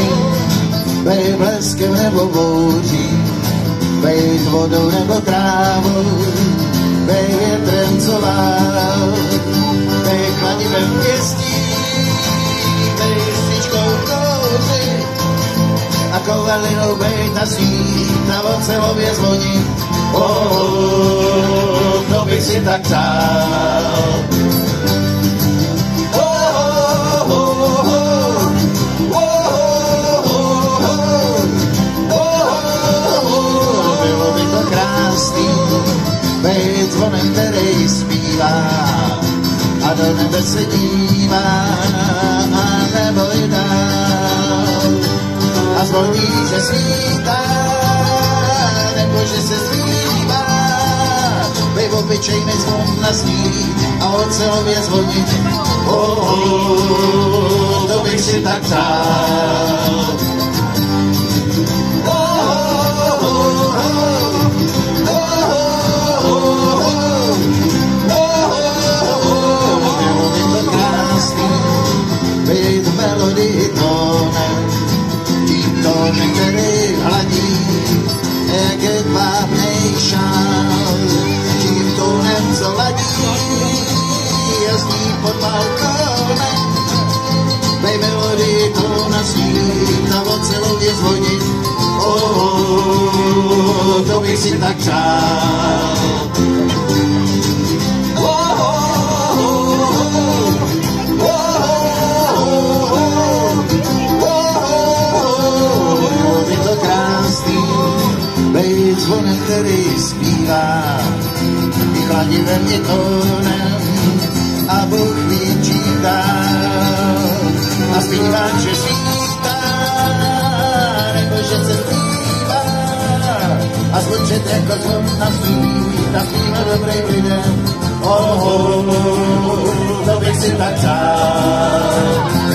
krásný, bej bleskem nebo bouří, bej vodou nebo trávou, bej větrem, co vál, bej kladivem pěstí, bej svíčkou kouři a kovalinou bej ta svít a ocelově zvoní. To bych si tak přál. Bylo by to krásný, bejt zvonem, který zpívá a do nebe se dívá a nebo i dál. A zvoní, že svítá, nebo že se zpívá, bej obyčejný zvon na sní a ocelově zvonit. To bych si tak přál. Bylo by to krásný, být v melodii tónem, tím tónem, který hladí, jak je vábnej šál, tím tónem, co ladí, jezdí pod balkónem, bej melodii tóna svít a ocelově zvonit. To bych si tak přál. Bylo by to krásný, bejt zvonem, který zpívá, i chladivem, i tónem, a Bůh ví, čím dál. A zpívá, že svítá, nebo že se zpívá, a zvučet jako zvon na svít, a zpívá dobrým lidem. To bych si tak přál.